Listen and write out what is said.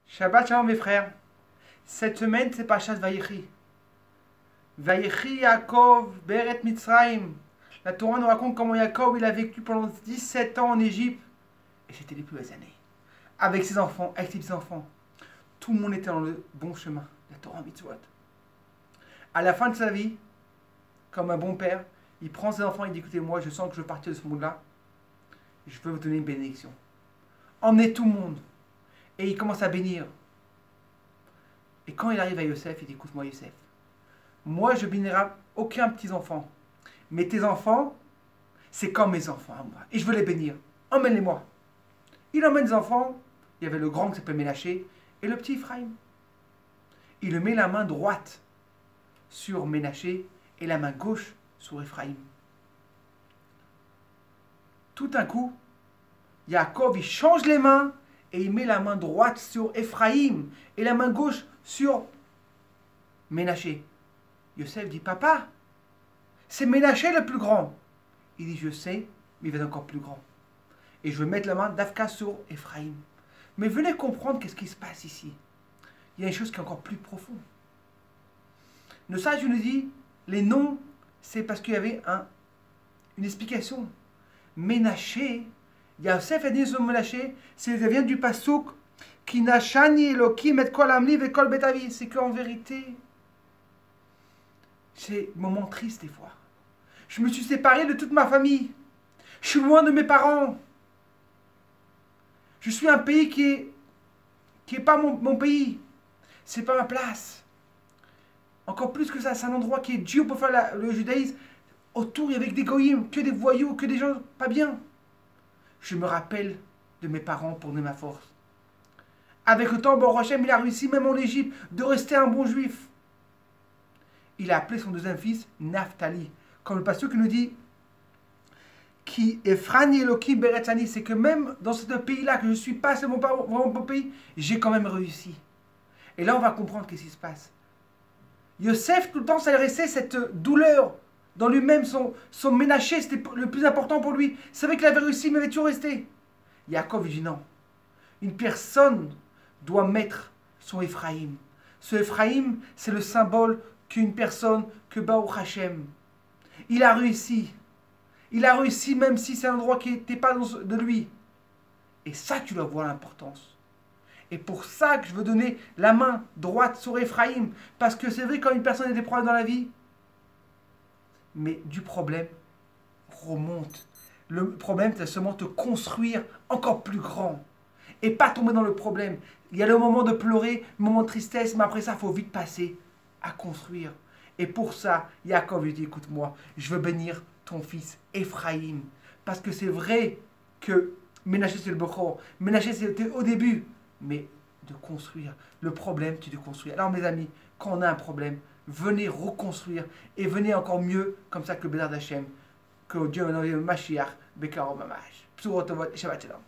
Shabbat shalom mes frères. Cette semaine c'est Parashat Vayechi. Vayechi Yaakov Beret Mitzrayim. La Torah nous raconte comment Yaakov il a vécu pendant 17 ans en Égypte. Et c'était les plus belles années. Avec ses enfants, avec ses petits-enfants. Tout le monde était dans le bon chemin. La Torah Mitzvot. À la fin de sa vie, comme un bon père, il prend ses enfants et il dit écoutez, moi je sens que je veux partir de ce monde-là. Je veux vous donner une bénédiction. Emmenez tout le monde. Et il commence à bénir. Et quand il arrive à Yosef, il dit écoute-moi Yosef, moi je bénirai aucun petit-enfant. Mais tes enfants, c'est comme mes enfants à moi. Et je veux les bénir. Emmène-les-moi. Il emmène les enfants. Il y avait le grand qui s'appelle Ménaché et le petit Ephraïm. Il le met la main droite sur Ménaché et la main gauche sur Ephraïm. Tout d'un coup, Yaakov il change les mains et il met la main droite sur Ephraïm et la main gauche sur Ménaché. Yosef dit papa, c'est Ménaché le plus grand. Il dit je sais, mais il va être encore plus grand. Et je vais mettre la main d'Afka sur Ephraïm. Mais venez comprendre qu'est-ce qui se passe ici. Il y a une chose qui est encore plus profonde. Le sage nous dit les noms, c'est parce qu'il y avait une explication. Ménaché, Yosef a dit sur Ménaché, ça vient du pasouk qui nachani Elohim et kol amli ve kol betavi. C'est qu'en vérité, c'est un moment triste des fois. Je me suis séparé de toute ma famille. Je suis loin de mes parents. Je suis un pays qui est pas mon pays. C'est pas ma place. Encore plus que ça, c'est un endroit qui est dur pour faire le judaïsme. Autour, il y avait des goyim, que des voyous, que des gens pas bien. Je me rappelle de mes parents pour donner ma force. Avec le temps, Baruch Hashem, il a réussi, même en Égypte, de rester un bon juif. Il a appelé son deuxième fils Naphtali. Comme le pasteur qui nous dit qui Efrani Elohim Beretzani, c'est que même dans ce pays-là, que je ne suis pas, c'est mon bon pays, j'ai quand même réussi. Et là, on va comprendre qu'est-ce qui se passe. Yosef, tout le temps, ça restait cette douleur dans lui-même, son Ménaché, c'était le plus important pour lui. Il savait qu'il avait réussi, mais il avait toujours resté. Yaakov dit non. Une personne doit mettre son Ephraïm. Ce Ephraïm, c'est le symbole qu'une personne, que Baruch Hashem, il a réussi. Il a réussi même si c'est un endroit qui n'était pas de lui. Et ça, tu dois voir l'importance. Et pour ça que je veux donner la main droite sur Ephraïm. Parce que c'est vrai quand une personne a des problèmes dans la vie, mais du problème remonte. Le problème, c'est seulement te construire encore plus grand. Et pas tomber dans le problème. Il y a le moment de pleurer, le moment de tristesse, mais après ça, il faut vite passer à construire. Et pour ça, Yaakov lui dit, écoute-moi, je veux bénir ton fils Ephraïm. Parce que c'est vrai que Ménaché c'est le Bechor. Ménaché c'était au début. Mais de construire. Le problème, tu dois construire. Alors mes amis, quand on a un problème, venez reconstruire. Et venez encore mieux, comme ça que Bézard Hachem, que Dieu m'a envoyé le Mashiach, Bekaro Mamash. Psuro Tovot, Shabbat Shalom.